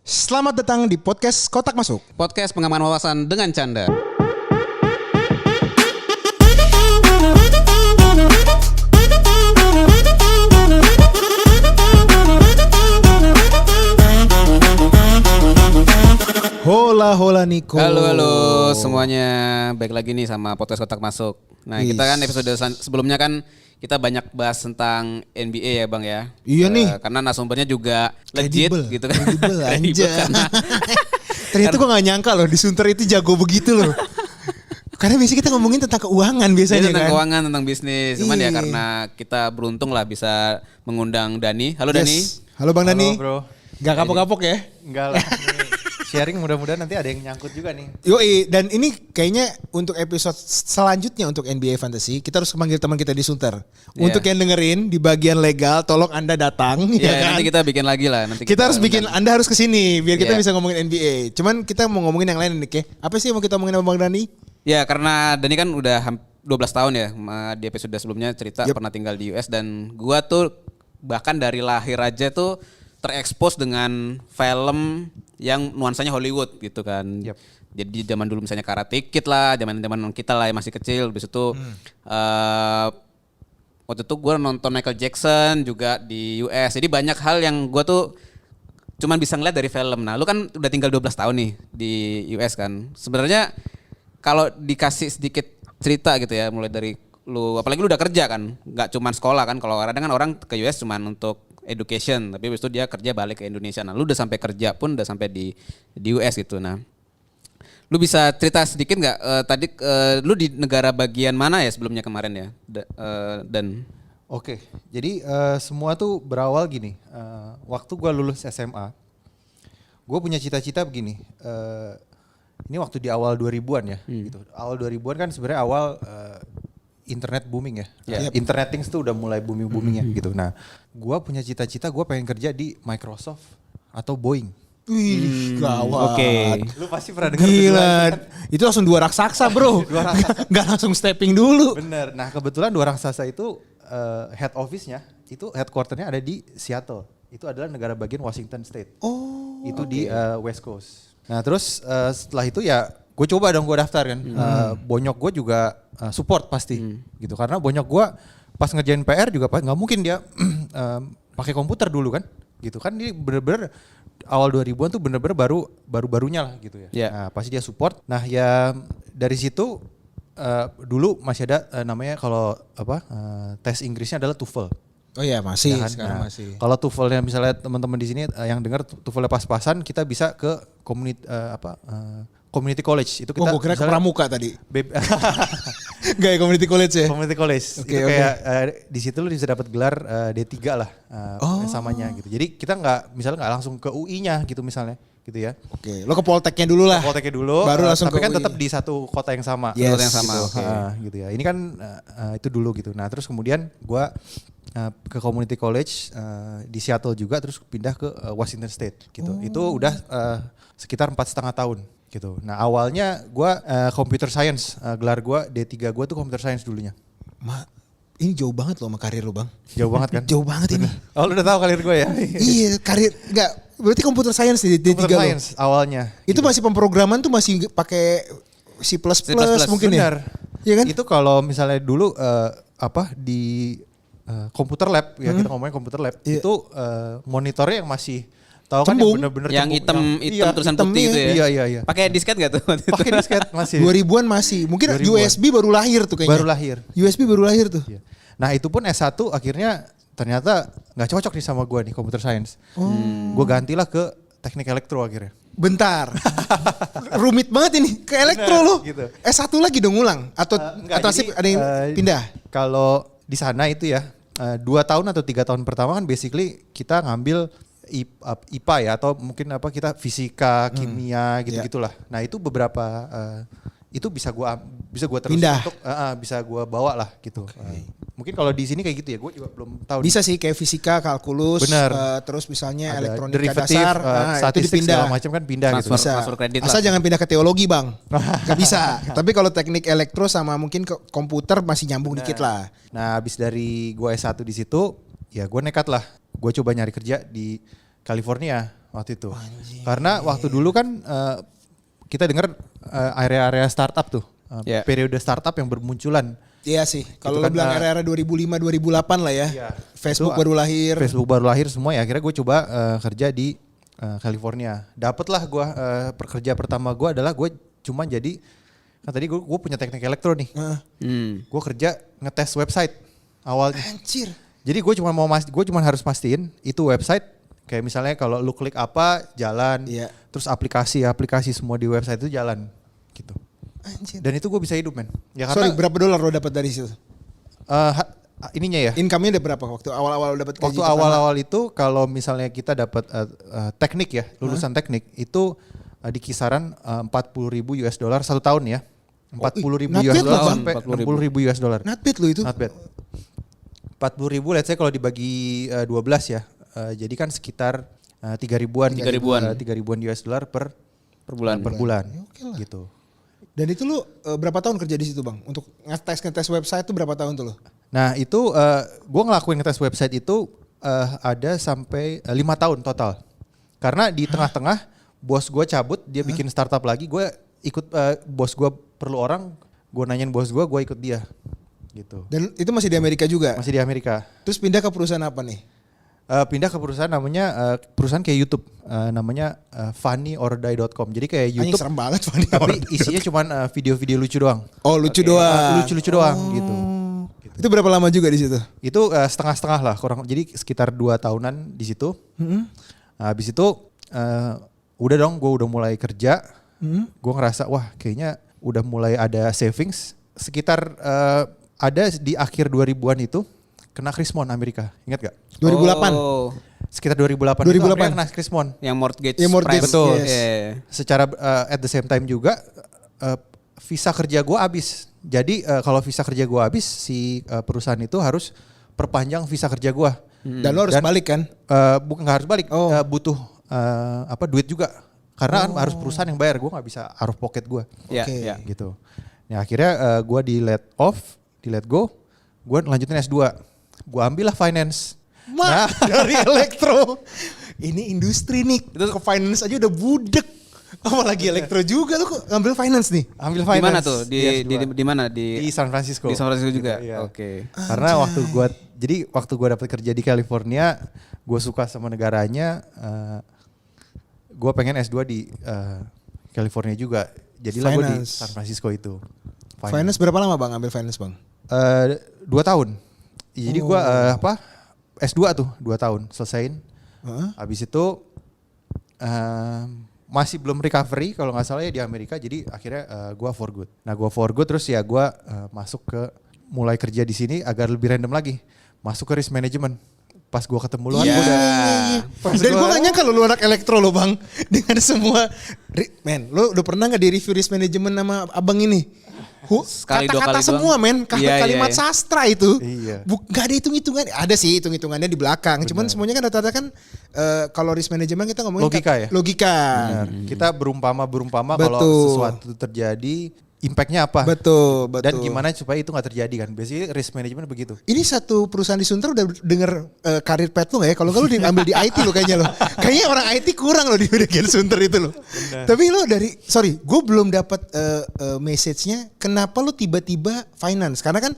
Selamat datang di podcast Kotak Masuk. Podcast pengaman wawasan dengan canda. Hola hola Niko. Halo semuanya, baik lagi nih sama podcast Kotak Masuk. Nah Yes. kita kan episode sebelumnya kan kita banyak bahas tentang NBA ya Bang ya. Iya nih. Karena narasumbernya juga legit Kredibel, gitu kan. kredibel, Kredibel anjay. karena- Ternyata gue gak nyangka loh di Sunter itu jago begitu loh. Karena biasanya kita ngomongin tentang keuangan Jadi biasanya tentang kan. keuangan, tentang bisnis. Cuman ya Iya. karena kita beruntung lah bisa mengundang Dani. Halo Dani. Yes. Halo Bang Dani. Halo bro. Gak kapok-kapok ya? Enggak lah. Ini sharing mudah-mudahan nanti ada yang nyangkut juga nih. Yoi, dan ini kayaknya untuk episode selanjutnya untuk NBA Fantasy kita harus memanggil teman kita di Sunter. Untuk yang dengerin di bagian legal, tolong Anda datang. Ya, ya kan? nanti kita bikin lagi lah. Nanti Kita harus bikin, undang. Anda harus kesini biar kita Iya. bisa ngomongin NBA. Cuman kita mau ngomongin yang lain nih, Ke. Apa sih yang mau kita ngomongin sama Bang Dani? Ya karena Dani kan udah 12 tahun ya, di episode sebelumnya cerita Yep. pernah tinggal di US dan gua tuh bahkan dari lahir aja tuh terekspos dengan film yang nuansanya Hollywood gitu kan. Yep. Jadi zaman dulu misalnya Karate Kid lah, zaman kita lah yang masih kecil, habis itu waktu itu gue nonton Michael Jackson juga di US. Jadi banyak hal yang gue tuh cuman bisa ngeliat dari film. Nah, lu kan udah tinggal 12 tahun nih di US kan. Sebenarnya kalau dikasih sedikit cerita gitu ya, mulai dari lu, apalagi lu udah kerja kan, nggak cuman sekolah kan. Kalau kadang kan orang ke US cuman untuk education, tapi habis itu dia kerja balik ke Indonesia. Nah, lu udah sampai kerja pun udah sampai di US gitu. Nah, lu bisa cerita sedikit nggak tadi lu di negara bagian mana ya sebelumnya kemarin ya? Dan Oke, jadi semua tuh berawal gini. Waktu gue lulus SMA, gue punya cita-cita begini. Ini waktu di awal 2000-an ya. Gitu. Awal 2000-an kan sebenarnya awal internet booming ya. Yeah. Internet things tuh udah mulai booming-boomingnya gitu. Nah, gue punya cita-cita gue pengen kerja di Microsoft atau Boeing. Wih, gawat. oke. Lu pasti pernah dengar Gila, berdua kan? itu langsung dua raksasa bro. Dua raksasa. Gak langsung stepping dulu. Bener. Nah kebetulan dua raksasa itu head office-nya, itu headquarter-nya ada di Seattle. Itu adalah negara bagian Washington State. Oh. Itu di West Coast. Nah terus setelah itu ya gue coba dong gue daftar kan. Bonyok gue juga support pasti gitu. Karena bonyok gue pas ngerjain PR juga nggak mungkin dia pakai komputer dulu kan. Gitu kan ini bener-bener awal 2000-an tuh bener-bener baru-barunya lah gitu ya. Yeah. Nah pasti dia support. Nah ya dari situ dulu masih ada namanya kalau tes Inggrisnya adalah TOEFL. Oh iya masih, Ya kan? sekarang Nah, masih. Kalau TOEFL-nya misalnya teman-teman di sini yang dengar TOEFL-nya pas-pasan, kita bisa ke community college. Itu kita Gue kira ke Pramuka tadi. Gak ya community college ya? Community college. Oke, Itu oke. kayak di situ lu bisa dapat gelar D3 lah samanya gitu. Jadi kita nggak langsung ke UI-nya gitu misalnya gitu ya. Oke, lo ke Polteknya dulu lah. Polteknya dulu, Baru langsung tapi ke kan UI. tetap di satu kota yang sama. Yes. Kota yang sama, gitu. oke. Gitu ya. Ini kan itu dulu gitu. Nah terus kemudian gua ke community college di Seattle juga, terus pindah ke Washington State gitu. Itu udah sekitar 4,5 tahun gitu. Nah awalnya gua computer science, gelar gua D3 gua tuh computer science dulunya. Ini jauh banget loh sama karir lo bang. Jauh banget kan? Jauh banget ini. Oh lu udah tahu karir gue ya? Iya karir, enggak. Berarti computer science di D3 Computer lo. science awalnya. Itu masih pemrograman tuh masih pakai C++ mungkin Benar. ya? Iya kan? Itu kalau misalnya dulu di komputer lab ya, kita ngomongin komputer lab, Iya. itu monitornya yang masih tahu kan Cembung. yang benar-benar yang cembung, hitam tulisan hitam, putih itu ya. Iya. Pakai disket gak tuh? Pakai disket masih. 2000-an masih. Mungkin 2000-an. USB baru lahir tuh kayaknya. Baru lahir. USB baru lahir tuh. Iya. Nah itu pun S1 akhirnya ternyata nggak cocok nih sama gue nih computer science. Gue gantilah ke teknik elektro akhirnya. Bentar. Rumit banget ini. Ke elektro Bener, lo. gitu. S1 lagi dong ngulang atau Enggak, atau jadi, ada yang pindah? Kalau di sana itu ya 2 tahun atau 3 tahun pertama kan basically kita ngambil IPA ya, atau mungkin kita fisika, kimia gitu-gitulah. Nah itu beberapa itu bisa gua terus Pindah. untuk bisa gua bawa lah gitu. Mungkin kalau di sini kayak gitu ya, gue juga belum tahu. Bisa sih kayak fisika, kalkulus, Bener. Terus misalnya Ada elektronika derivatif, dasar, itu statistik dipindah. segala macam kan pindah gitu. Transfer. Bisa. kredit Asal lah. jangan pindah ke teologi bang. Gak bisa. Tapi kalau teknik elektro sama mungkin ke komputer masih nyambung dikit lah. Nah, habis dari gua S1 di situ, ya gue nekat lah. Gue coba nyari kerja di California waktu itu. Karena waktu dulu kan kita dengar area-area startup tuh. Periode startup yang bermunculan. Iya sih. Kalau lo kan, bilang era-era 2005-2008 lah ya. Iya. Facebook Itu, baru lahir. Facebook baru lahir semua ya. Akhirnya gue coba kerja di California. Dapatlah gue pekerja pertama gue adalah gue cuma jadi kan tadi gue punya teknik elektro nih. Gue kerja ngetes website awalnya. Anjir. Jadi gue cuma harus pastiin itu website kayak misalnya kalau lu klik apa jalan, Iya. terus aplikasi semua di website itu jalan gitu. Anjir. Dan itu gue bisa hidup men. Ya Sorry, karena berapa dolar lo dapat dari situ? ininya ya. Income-nya udah berapa waktu awal-awal lo dapat gaji Waktu pertama? awal-awal itu kalau misalnya kita dapat teknik ya, lulusan teknik itu di kisaran 40.000 US dollar 1 tahun ya. 40.000 not US bad loh, dollar Bang. sampai 60.000 US dollar. Not bad lo itu. Not bad. 40.000 let's say kalau dibagi 12 ya. Jadi kan sekitar 3.000-an 3.000-an US dollar per bulan. Oke lah. Gitu. Dan itu lo berapa tahun kerja di situ bang? Untuk ngetes website itu berapa tahun tuh lo? Nah itu gue ngelakuin ngetes website itu ada sampai 5 tahun total. Karena di tengah-tengah bos gue cabut, dia bikin startup lagi, gue ikut bos gue perlu orang, gue nanyain bos gue ikut dia. Gitu. Dan itu masih di Amerika juga? Masih di Amerika. Terus pindah ke perusahaan apa nih? Pindah ke perusahaan namanya perusahaan kayak YouTube, namanya funnyorDie.com. Jadi kayak Anjing YouTube, serem banget Fanny. tapi isinya cuman video-video lucu doang. Oh lucu doang. Lucu-lucu doang gitu. Itu berapa lama juga di situ? Itu setengah-setengah lah, kurang. Jadi sekitar 2 tahunan di situ. Habis itu udah dong, gue udah mulai kerja. Gue ngerasa wah kayaknya udah mulai ada savings. Sekitar ada di akhir 2000-an itu kena Krismon Amerika, ingat gak? 2008. Oh, Sekitar 2008. 2008. Itu Amerika kena Krismon. yang mortgage. Ya, mortgage, prime. Betul. yes. Iya. Secara at the same time juga visa kerja gue habis. Jadi kalau visa kerja gue habis, si perusahaan itu harus perpanjang visa kerja gue. Dan lo harus balik kan? Bukan nggak harus balik, Oh. butuh duit juga. Karena kan harus perusahaan yang bayar, gue nggak bisa out of pocket gue. Iya, Oke. iya. Gitu. Nah akhirnya gue di let off, di let go, gue lanjutin S2. Gue ambil lah finance. Nah, Dari elektro. Ini industri nih. Itu ke finance aja udah budek. Apalagi elektro juga lu kok ngambil finance nih. ambil Di finance. mana tuh? Di mana? Di San Francisco. Di San Francisco juga. Iya. Oke. Karena waktu gue dapat kerja di California, gue suka sama negaranya. Gue pengen S2 di California juga. Jadilah gue di Finance. San Francisco itu. Finance berapa lama bang ngambil finance bang? 2 tahun. Jadi gue S2 tuh 2 tahun selesaiin. Habis itu masih belum recovery kalau nggak salah ya di Amerika. Jadi akhirnya gue for good. Nah gue for good terus ya gue masuk ke mulai kerja di sini agak lebih random lagi. Masuk ke risk management. Pas gue ketemu lu kan Iya. gue udah Dan gue gak nyangka lu anak elektro lo bang. Dengan semua. Men lo udah pernah gak di review risk management sama abang ini? Sekali, dua Kata-kata kali semua doang. men. Iya, Kalimat iya. sastra itu. Iya. Gak ada hitung-hitungan. Ada sih hitung-hitungannya di belakang. Cuman semuanya kan rata-rata kan. Kalau risk management kita ngomongin. Logika ya? Logika. benar. Kita berumpama kalau Betul. sesuatu terjadi impactnya apa? Betul. Dan gimana supaya itu nggak terjadi kan? Biasanya risk management begitu. Ini satu perusahaan di Sunter udah denger karir pet lu gak ya? Kalau lu diambil di IT lo kayaknya lo. Kayaknya orang IT kurang lo di bagian Sunter itu lo. Tapi lo gue belum dapat message-nya kenapa lo tiba-tiba finance? Karena kan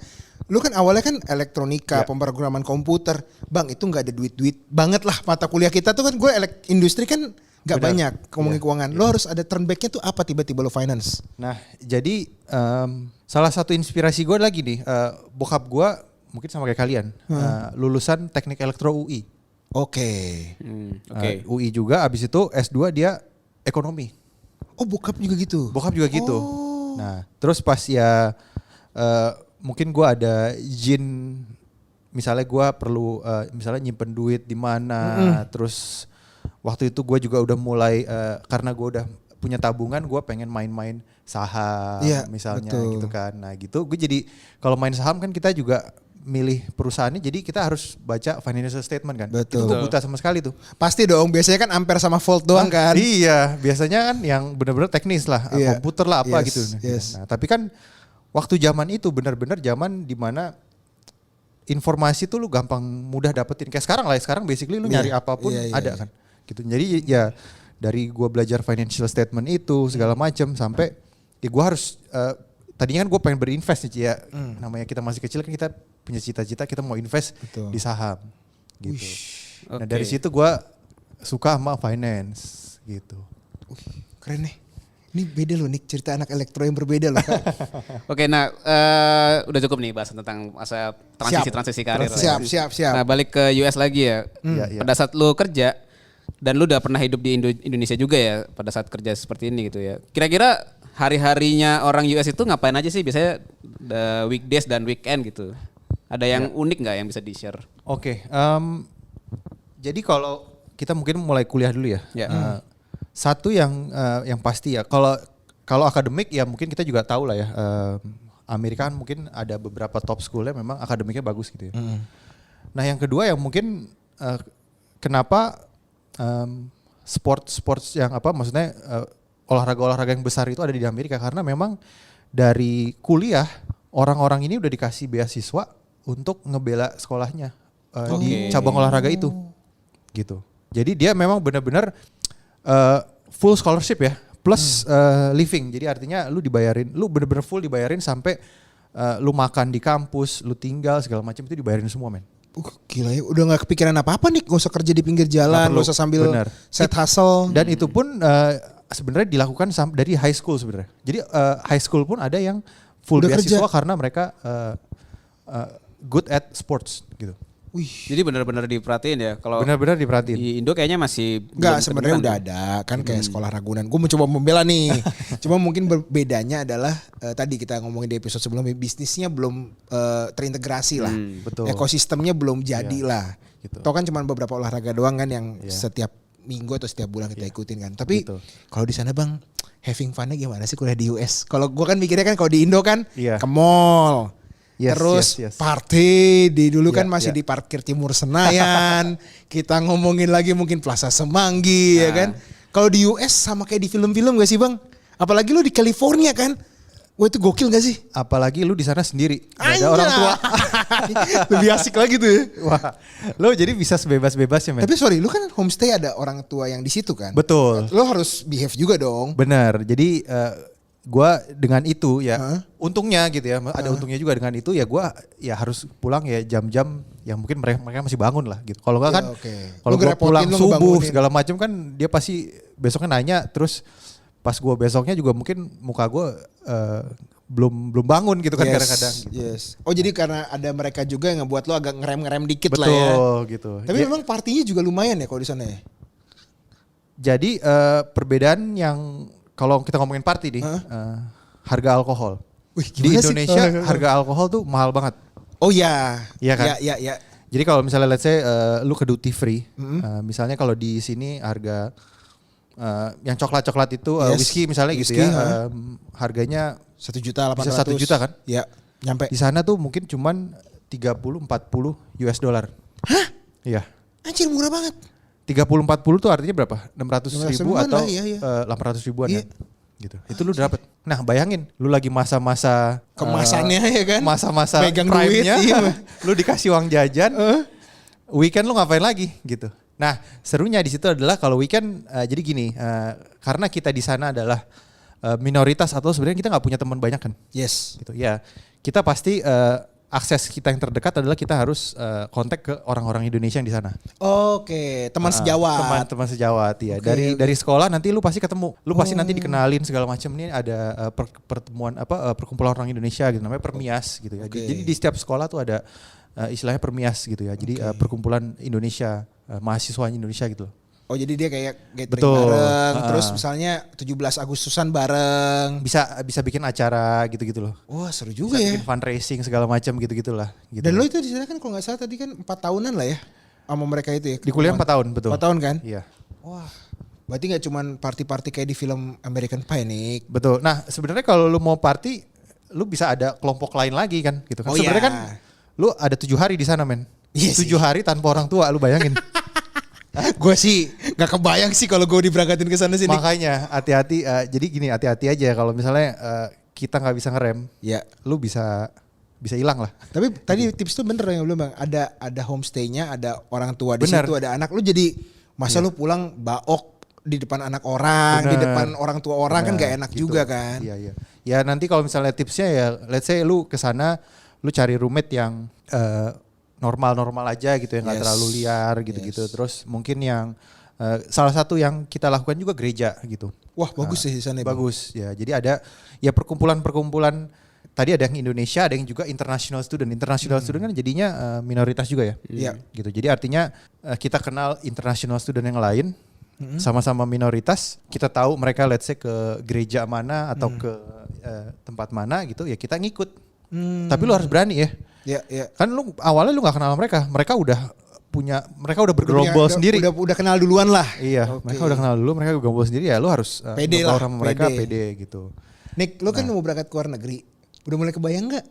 lu kan awalnya kan elektronika, pemrograman komputer. Bang itu gak ada duit-duit banget lah mata kuliah kita tuh kan gue industri kan gak Benar. banyak ngomongin keuangan. Lo harus ada turn back-nya tuh apa tiba-tiba lo finance? Nah, jadi salah satu inspirasi gue lagi nih, bokap gue mungkin sama kayak kalian, lulusan teknik elektro UI. Oke. Oke. UI juga, abis itu S2 dia ekonomi. Oh bokap juga gitu? Bokap juga gitu. Nah, terus pas ya mungkin gue ada izin, misalnya gue perlu misalnya nyimpen duit di mana, terus waktu itu gue juga udah mulai karena gue udah punya tabungan, gue pengen main-main saham misalnya betul. gitu kan. Nah gitu gue jadi kalau main saham kan kita juga milih perusahaannya, jadi kita harus baca financial statement kan. Betul. Itu gue buta sama sekali tuh. Pasti dong, biasanya kan ampere sama volt doang kan. Iya, biasanya kan yang benar-benar teknis lah, Iya. komputer lah apa Yes, gitu. yes. Nah, tapi kan waktu zaman itu benar-benar zaman dimana informasi tuh lu gampang mudah dapetin. Kayak sekarang lah, sekarang basically lu Iya, nyari apapun iya, iya, ada iya. kan. gitu. Jadi ya dari gue belajar financial statement itu segala macam sampai ya gue harus tadinya kan gue pengen berinvest nih Ci, ya. Namanya kita masih kecil kan kita punya cita-cita kita mau invest Betul. di saham gitu. Nah Oke. dari situ gue suka sama finance gitu. Keren nih. Ini beda loh Nick, cerita anak elektro yang berbeda loh. Kak. Oke, nah udah cukup nih bahas tentang masa transisi karir. Siap. Nah balik ke US lagi ya. Iya. Pada saat lu kerja dan lu udah pernah hidup di Indonesia juga ya pada saat kerja seperti ini gitu ya. Kira-kira hari-harinya orang US itu ngapain aja sih biasanya weekdays dan weekend gitu? Ada yang unik nggak yang bisa di-share? Oke, jadi kalau kita mungkin mulai kuliah dulu ya. Ya. Satu yang pasti ya, kalau akademik ya mungkin kita juga tahu lah ya. Amerika kan mungkin ada beberapa top schoolnya memang akademiknya bagus gitu ya. Nah yang kedua yang mungkin kenapa sports yang apa maksudnya olahraga-olahraga yang besar itu ada di Amerika karena memang dari kuliah orang-orang ini udah dikasih beasiswa untuk ngebela sekolahnya di cabang olahraga itu gitu. Jadi dia memang benar-benar full scholarship ya plus living. Jadi artinya lu benar-benar full dibayarin sampai lu makan di kampus, lu tinggal segala macam itu dibayarin semua men. Gila ya, udah gak kepikiran apa-apa nih, gak usah kerja di pinggir jalan, gak usah sambil set hustle. Dan itu pun sebenarnya dilakukan dari high school sebenarnya. Jadi high school pun ada yang full Udah beasiswa kerja. karena mereka good at sports gitu. Wih, Jadi benar-benar diperhatiin ya. Kalau Benar-benar diperhatiin. di Indo kayaknya masih enggak belum sebenarnya kedengeran udah ya. ada kan kayak sekolah Ragunan. Gue mencoba membela nih. Cuma mungkin bedanya adalah tadi kita ngomongin di episode sebelumnya bisnisnya belum terintegrasi lah. betul. Ekosistemnya belum jadi lah. gitu. Toh kan cuma beberapa olahraga doang kan yang Iya. setiap minggu atau setiap bulan kita ikutin kan. Tapi Betul. kalau di sana Bang, having fun-nya gimana sih kuliah di US? Kalau gue kan mikirnya kan kalau di Indo kan Iya. ke mall. Yes, Terus yes. party di dulu kan Iya, masih iya. di parkir Timur Senayan. Kita ngomongin lagi mungkin Plaza Semanggi ya kan. Kalau di US sama kayak di film-film gak sih Bang? Apalagi lu di California kan. Wah itu gokil gak sih? Apalagi lu di sana sendiri, gak ada orang tua. Lebih asik lagi tuh ya. Wah, lu jadi bisa sebebas-bebasnya men. Tapi sorry, lu kan homestay ada orang tua yang di situ kan? Betul. Lu harus behave juga dong. Benar. Jadi gua dengan itu ya Hah? untungnya gitu ya, ada untungnya juga dengan itu ya gua ya harus pulang ya jam-jam yang mungkin mereka masih bangun lah gitu. Kalau enggak Ya, kan oke. kalau Lu gua ngerepotin, pulang lu subuh ngebangunin. segala macam kan dia pasti besoknya nanya terus pas gua besoknya juga mungkin muka gua belum bangun gitu kan kadang-kadang gitu. Yes. Oh jadi karena ada mereka juga yang ngebuat lu agak ngerem-ngerem dikit Betul lah ya. gitu. Tapi Ya, memang partinya juga lumayan ya kalau di sana ya. jadi perbedaan yang kalau kita ngomongin party nih harga alkohol. Wih, Di gimana sih? Indonesia harga alkohol tuh mahal banget. Oh ya. Iya kan? Ya. Jadi kalau misalnya let's say lu ke duty free, misalnya kalau di sini harga yang coklat-coklat itu Yes, whisky misalnya whisky, gitu ya, harganya 1.800.000. bisa 1 juta kan? Ya, nyampe. Di sana tuh mungkin cuman 30-40 US dollar. Hah? Iya. Anjir murah banget. 30-40 tuh artinya berapa? 600 ribu 600 atau lah, iya. 800 ribuan Iya. ya? Gitu. Itu lu dapet. Nah bayangin, lu lagi masa-masa Kemasannya ya kan? masa-masa Pegang duit, prime-nya, iya. lu dikasih uang jajan, weekend lu ngapain lagi gitu. Nah serunya di situ adalah kalau weekend jadi gini, karena kita di sana adalah minoritas atau sebenarnya kita nggak punya teman banyak kan, Yes. gitu ya. Kita pasti akses kita yang terdekat adalah kita harus kontak ke orang-orang Indonesia yang di sana. Oke, teman sejawat. Teman-teman sejawat ya. Oke. Dari sekolah nanti lu pasti ketemu. Lu pasti nanti dikenalin segala macam. Ini ada pertemuan perkumpulan orang Indonesia gitu namanya Permias gitu ya. Oke. Jadi di setiap sekolah tuh ada istilahnya Permias gitu ya. Jadi perkumpulan Indonesia, mahasiswa Indonesia gitu loh. Oh jadi dia kayak gathering Betul. bareng, terus misalnya 17 Agustusan bareng. Bisa bikin acara gitu-gitu loh. Wah seru Bisa juga ya. bikin fundraising segala macam gitu-gitulah gitu. Dan lo itu di sana kan kalau nggak salah tadi kan 4 tahunan lah ya sama mereka itu ya. di kuliah 4 tahun betul. 4 tahun kan? Iya. Wah, berarti nggak cuman party-party kayak di film American Pie nih. Betul. Nah, sebenarnya kalau lu mau party, lu bisa ada kelompok lain lagi kan, gitu kan. Oh, Sebenarnya iya. kan lu ada 7 hari di sana, men. Iya 7 hari tanpa orang tua, lu bayangin. Gue sih nggak kebayang sih kalau gue diberangkatin ke sana sih. Dik. Makanya hati-hati. Jadi gini, hati-hati aja kalau misalnya kita nggak bisa ngerem, Ya. lu bisa hilang lah. Tapi tadi tips tuh bener yang belum bang. Ada homestay-nya, ada orang tua di Bener. situ, ada anak. Lu jadi Masa lu pulang baok di depan anak orang, di Bener. depan orang tua orang kan Bener, gak enak gitu. juga kan. Iya, iya. Ya nanti kalau misalnya tipsnya ya let's say lu kesana lu cari roommate yang normal-normal aja gitu yang nggak Yes. terlalu liar gitu-gitu. Yes. Terus mungkin yang salah satu yang kita lakukan juga gereja gitu. Wah bagus sih di sana. Bang. Bagus ya. Jadi ada ya perkumpulan-perkumpulan. Tadi ada yang Indonesia, ada yang juga international student. International student kan jadinya minoritas juga ya. Iya. Gitu. Jadi artinya kita kenal international student yang lain, sama-sama minoritas. Kita tahu mereka let's say ke gereja mana atau ke tempat mana gitu. Ya kita ngikut. Tapi lu harus berani ya. Iya, iya. Kan lu awalnya lu nggak kenal mereka. Mereka udah bergerombol sendiri. Udah kenal duluan lah. Iya, Oke. mereka udah kenal dulu, mereka bergerombol sendiri ya lu harus Pede ngebaur lah, sama mereka pede. pede gitu. Nick, lu kan mau berangkat ke luar negeri. Udah mulai kebayang nggak?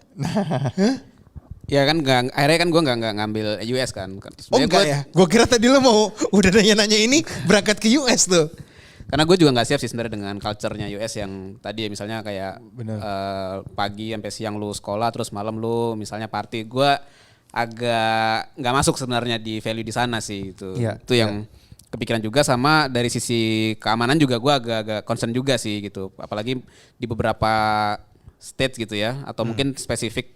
Ya kan akhirnya kan gue nggak ngambil US kan. Oh Sebenarnya enggak gua- ya? Gue kira tadi lu mau udah nanya-nanya ini berangkat ke US tuh. Karena gue juga nggak siap sih sebenarnya dengan culture-nya US yang tadi ya misalnya kayak Bener. pagi sampai siang lu sekolah terus malam lu misalnya party. Gue agak nggak masuk sebenarnya di value di sana sih itu. Iya, Itu yang kepikiran juga sama dari sisi keamanan juga gue agak-agak concern juga sih gitu. Apalagi di beberapa states gitu ya atau mungkin spesifik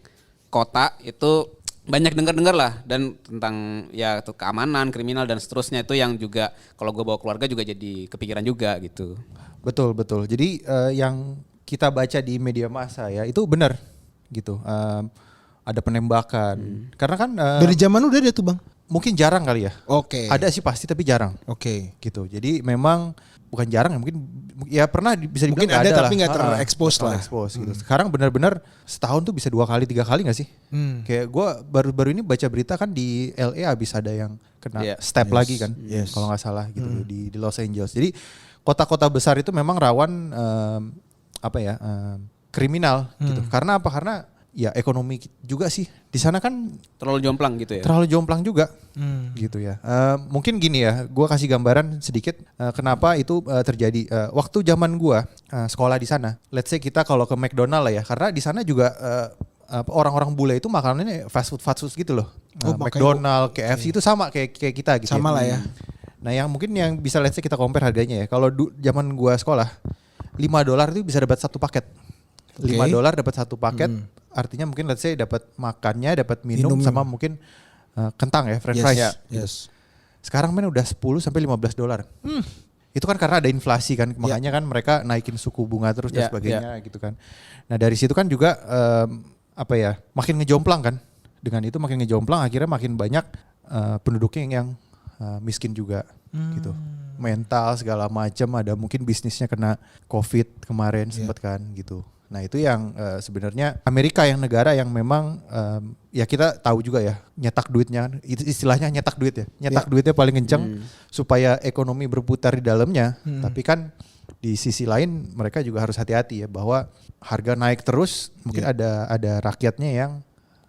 kota itu banyak dengar-dengar lah dan tentang ya tuh keamanan, kriminal dan seterusnya itu yang juga kalau gue bawa keluarga juga jadi kepikiran juga gitu. Betul. Jadi yang kita baca di media massa ya itu benar gitu. Ada penembakan. Karena kan Dari zaman udah ada tuh bang. mungkin jarang kali ya. Oke. Ada sih pasti tapi jarang Oke. gitu. Jadi memang bukan jarang ya mungkin ya pernah bisa dibilang Mungkin nggak ada lah. tapi nggak terlalu Ah, expose nggak terlalu lah. expose gitu. Sekarang benar-benar setahun tuh bisa 2 kali 3 kali nggak sih? Kayak gue baru ini baca berita kan di LA habis ada yang kena Iya. step lagi kan, Yes. kalau nggak salah gitu di Los Angeles. Jadi kota-kota besar itu memang rawan kriminal gitu. Karena apa? Karena ya ekonomi juga sih di sana kan Terlalu jomplang gitu ya. terlalu jomplang juga gitu ya. Mungkin gini ya, gua kasih gambaran sedikit kenapa itu terjadi. Waktu zaman gua sekolah di sana, let's say kita kalau ke McDonald lah ya, karena di sana juga orang-orang bule itu makanannya fast food gitu loh. Oh, makanya- McDonald, KFC itu sama kayak kita gitu. Sama lah ya. Nah, yang mungkin yang bisa let's say kita compare harganya ya. Kalau zaman gua sekolah, $5 itu bisa dapat satu paket. $5 dapat satu paket. Artinya mungkin let's say dapat makannya, dapat minum Minum. sama mungkin kentang ya, french Yes. fries. Ya, gitu. yes. Sekarang men udah 10 sampai $15. Itu kan karena ada inflasi kan, makanya kan mereka naikin suku bunga terus dan Ya, sebagainya gitu kan. Nah, dari situ kan juga makin ngejomplang kan. Dengan itu makin ngejomplang akhirnya makin banyak penduduknya yang miskin juga gitu. Mental segala macam, ada mungkin bisnisnya kena Covid kemarin sempat kan gitu. Nah, itu yang sebenarnya Amerika yang negara yang memang ya kita tahu juga ya, nyetak duitnya, itu istilahnya nyetak duit ya. Nyetak duitnya paling kenceng supaya ekonomi berputar di dalamnya. Tapi kan di sisi lain mereka juga harus hati-hati ya bahwa harga naik terus, mungkin ada rakyatnya yang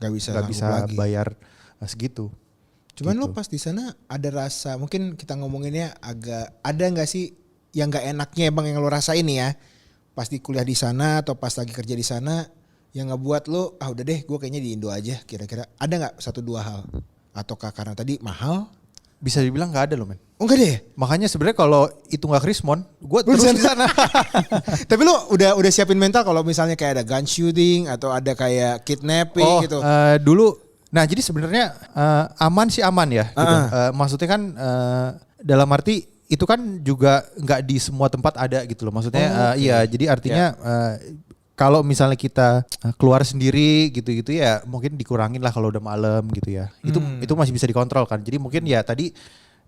Gak bisa nggak sanggup bisa lagi. bayar segitu. Cuman gitu. lo pas di sana ada rasa, mungkin kita ngomonginnya agak, ada nggak sih yang nggak enaknya bang yang lo rasain nih ya, pas di kuliah di sana atau pas lagi kerja di sana, yang ngebuat lo udah deh gue kayaknya di Indo aja, kira-kira ada nggak 1-2 hal? Ataukah karena tadi mahal? Bisa dibilang nggak ada loh men. Oh enggak deh. Makanya sebenarnya kalau itu nggak Krismon, gue Lu terus di di sana. Tapi lo udah siapin mental kalau misalnya kayak ada gun shooting atau ada kayak kidnapping gitu. Dulu, nah jadi sebenarnya aman sih aman ya. Gitu. Maksudnya kan dalam arti itu kan juga nggak di semua tempat ada gitu loh. Maksudnya iya, jadi artinya kalau misalnya kita keluar sendiri gitu-gitu ya mungkin dikurangin lah kalau udah malam gitu ya. Itu masih bisa dikontrol kan. Jadi mungkin ya tadi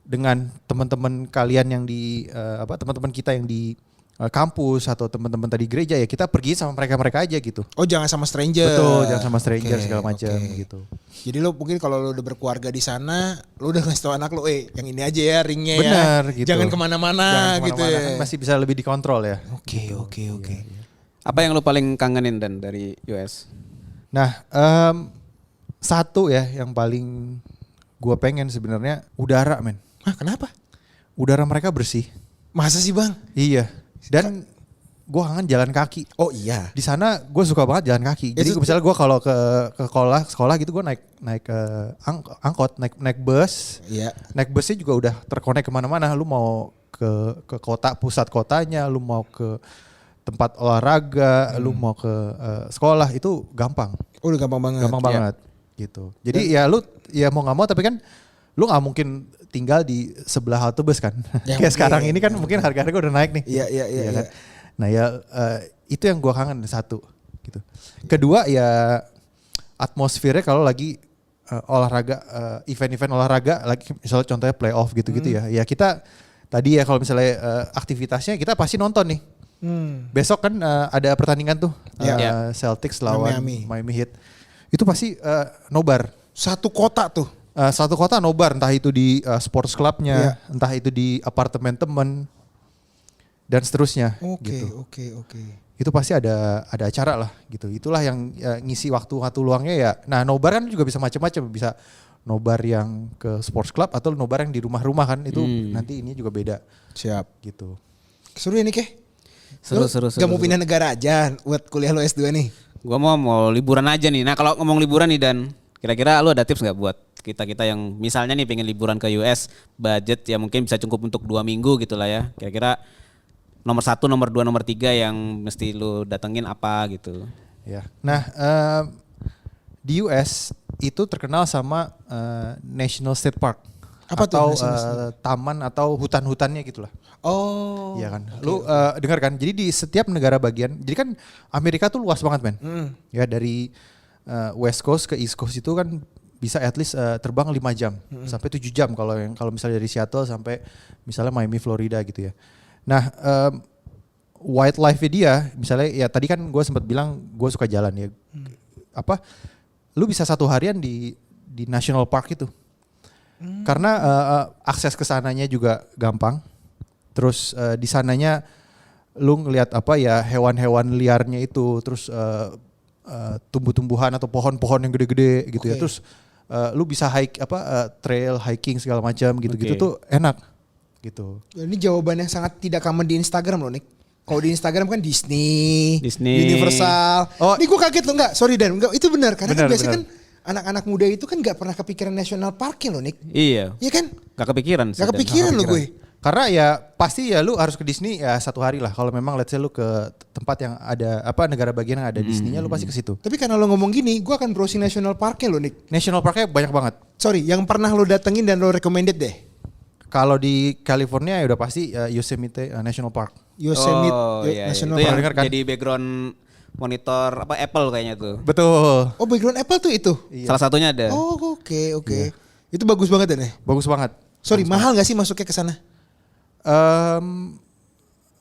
dengan teman-teman kalian yang di teman-teman kita yang di kampus atau teman-teman tadi gereja ya kita pergi sama mereka-mereka aja gitu. Oh jangan sama stranger. Betul, jangan sama stranger Oke, segala macam oke. gitu. Jadi lo mungkin kalau lo udah berkeluarga di sana, lo udah ngasih tau anak lo, yang ini aja ya ringnya Bener, ya. gitu. Jangan kemana-mana gitu ya. Kan masih bisa lebih dikontrol ya. Oke. Apa yang lu paling kangenin dan dari US? Nah, satu ya yang paling gua pengen sebenarnya udara men. Hah kenapa? Udara mereka bersih. Masa sih bang? Iya. Dan gue kangen jalan kaki. Oh iya. Di sana gue suka banget jalan kaki. Jadi misalnya gue kalau ke sekolah gitu gue naik angkot, naik bus. Iya. Naik busnya juga udah terkonek kemana-mana. Lu mau ke kota, pusat kotanya, lu mau ke tempat olahraga, lu mau ke sekolah, itu gampang. Oh, udah gampang banget. Gampang banget gitu. Jadi ya lu ya mau nggak mau, tapi kan lu nggak mungkin tinggal di sebelah halte bus kan. Ya, Kayak sekarang ini kan mungkin harga-harga udah naik nih. Iya. Kan? Nah ya itu yang gua kangen, satu gitu. Kedua ya atmosfernya kalau lagi olahraga, event-event olahraga, lagi misalnya contohnya playoff gitu-gitu ya. Ya kita tadi ya kalau misalnya aktivitasnya kita pasti nonton nih. Besok kan ada pertandingan tuh Celtics lawan Miami Heat. Itu pasti nobar. Satu kota tuh. Satu kota nobar, entah itu di sports clubnya, entah itu di apartemen temen, dan seterusnya. Oke. Itu pasti ada acara lah gitu. Itulah yang ngisi waktu luangnya ya. Nah nobar kan juga bisa macam-macam, bisa nobar yang ke sports club atau nobar yang di rumah-rumah kan. Itu nanti ini juga beda. Siap. Gitu. Seru ya nih Keh? Seru. Gak mau pindah negara aja buat kuliah lo S2 nih? Gua mau liburan aja nih. Nah kalau ngomong liburan nih Dan, kira-kira lu ada tips nggak buat kita yang misalnya nih pengen liburan ke US, budget ya mungkin bisa cukup untuk 2 minggu gitu lah ya. Kira-kira nomor 1, nomor 2, nomor 3 yang mesti lu datengin apa gitu. Ya. Nah di US itu terkenal sama National State Park. Apa atau tuh taman atau hutan-hutannya gitulah. Oh. Iya kan. Lu dengar kan? Jadi di setiap negara bagian, jadi kan Amerika tuh luas banget men. Ya dari West Coast ke East Coast itu kan bisa at least terbang 5 jam sampai 7 jam kalau misalnya dari Seattle sampai misalnya Miami Florida gitu ya. Nah, wildlife dia misalnya ya tadi kan gue sempat bilang gue suka jalan ya. Lu bisa 1 harian di National Park itu. Karena akses ke sananya juga gampang. Terus di sananya lu ngelihat hewan-hewan liarnya itu, terus tumbuh-tumbuhan atau pohon-pohon yang gede-gede gitu ya. Terus lu bisa trail hiking segala macam gitu-gitu tuh enak gitu. Ini jawaban yang sangat tidak common di Instagram loh Nick. Kalau di Instagram kan Disney, Universal. Oh, ini gue kaget loh, sorry Dan, itu benar karena kan biasanya kan anak-anak muda itu kan nggak pernah kepikiran national parknya loh Nick. Iya. Iya kan? Gak kepikiran. Gak kepikiran loh gue. Karena ya pasti ya lu harus ke Disney ya 1 hari lah. Kalau memang let's say lu ke tempat yang ada negara bagian yang ada Disney-nya lu pasti ke situ. Tapi karena lo ngomong gini, gue akan browsing national parknya loh Nick. National parknya banyak banget. Sorry, yang pernah lo datengin dan lo recommended deh. Kalau di California ya udah pasti Yosemite National Park. Yosemite National itu Park. yang jadi background monitor Apple kayaknya tuh. Betul. Oh, background Apple tuh itu? Iya. Salah satunya ada. Oh, oke. Iya. Itu bagus banget ya? Bagus banget. Sorry, mahal gak sih masuknya ke sana?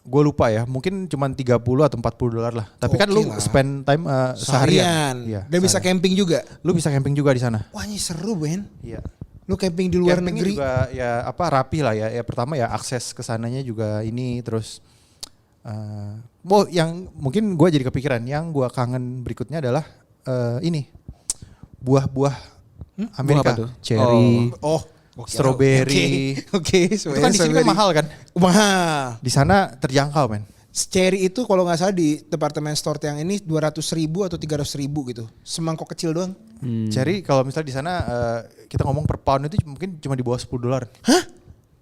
Gue lupa ya, mungkin cuma 30 atau $40 lah. Tapi kan lu spend time seharian. Iya, dan bisa camping juga. Lu bisa camping juga di sana. Wah, ini seru Ben. Iya. Lu camping di luar negeri juga ya rapi lah ya. Ya pertama ya akses ke sananya juga ini, terus yang mungkin gue jadi kepikiran, yang gue kangen berikutnya adalah ini buah-buah Amerika, buah apa tuh? Cherry, Strawberry. strawberry. Itu kan di sini kan mahal kan? Mahal. Di sana terjangkau men. Cherry itu kalau nggak salah di departemen store yang ini 200.000 atau 300.000 gitu. Semangkok kecil doang. Cherry kalau misalnya di sana kita ngomong per pound itu mungkin cuma di bawah $10. Hah?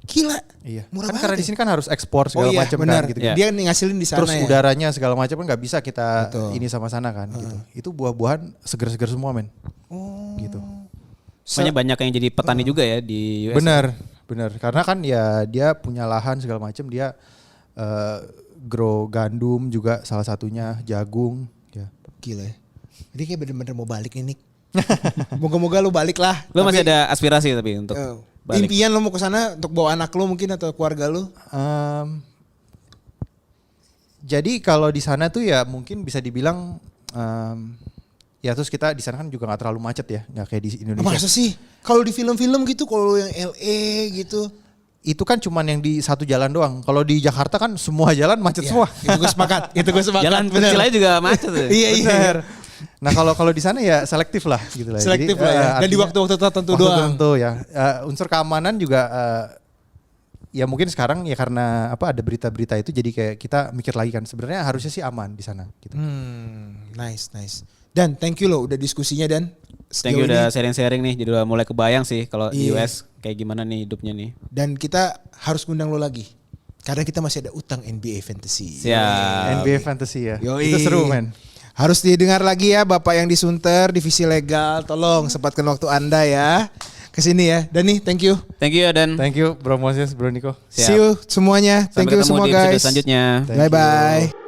Gila. Iya. Murah Kan banget. karena di sini kan harus ekspor segala macam kan gitu. Dia ngasilin di sana. Terus udaranya segala macam kan nggak bisa kita ini sama sana kan gitu. Itu buah-buahan seger-seger semua men. Gitu. Makanya banyak yang jadi petani juga ya di US. Bener. Karena kan ya dia punya lahan segala macam, dia grow gandum juga salah satunya, jagung. Ya. Gila ya. Jadi kayak bener-bener mau balik nih Nick. Moga-moga lu balik lah. Lu masih ada aspirasi tapi untuk balik. Impian lu mau ke sana untuk bawa anak lu mungkin atau keluarga lu? Jadi kalau di sana tuh ya mungkin bisa dibilang ya terus kita di sana kan juga nggak terlalu macet ya, nggak kayak di Indonesia. Masa sih? Kalau di film-film gitu, kalau yang LA gitu. Itu kan cuman yang di satu jalan doang. Kalau di Jakarta kan semua jalan macet semua. Itu gue sepakat. Jalan kecil aja juga macet. Iya. Nah kalau di sana ya selektif lah gitu lah. Selektif lah ya. Dan di waktu-waktu tertentu doang. Tertentu ya. Unsur keamanan juga ya mungkin sekarang ya karena apa ada berita-berita itu jadi kayak kita mikir lagi kan sebenarnya harusnya sih aman di sana gitu. Nice. Dan thank you loh udah diskusinya Dan. Thank you udah sharing-sharing nih, jadi udah mulai kebayang sih kalau di Iya. US kayak gimana nih hidupnya nih. Dan kita harus ngundang lo lagi. Karena kita masih ada utang NBA Fantasy. Siap. NBA Fantasy ya. Yoi. Itu seru men. Harus didengar lagi ya Bapak yang di Sunter, divisi legal. Tolong sempatkan waktu Anda ya. Kesini ya. Dan nih thank you. Thank you dan Thank you Bro Moses, Bro Niko. Siap. See you semuanya. Thank sampai you ketemu semua di episode guys. selanjutnya. Thank Bye you. bye.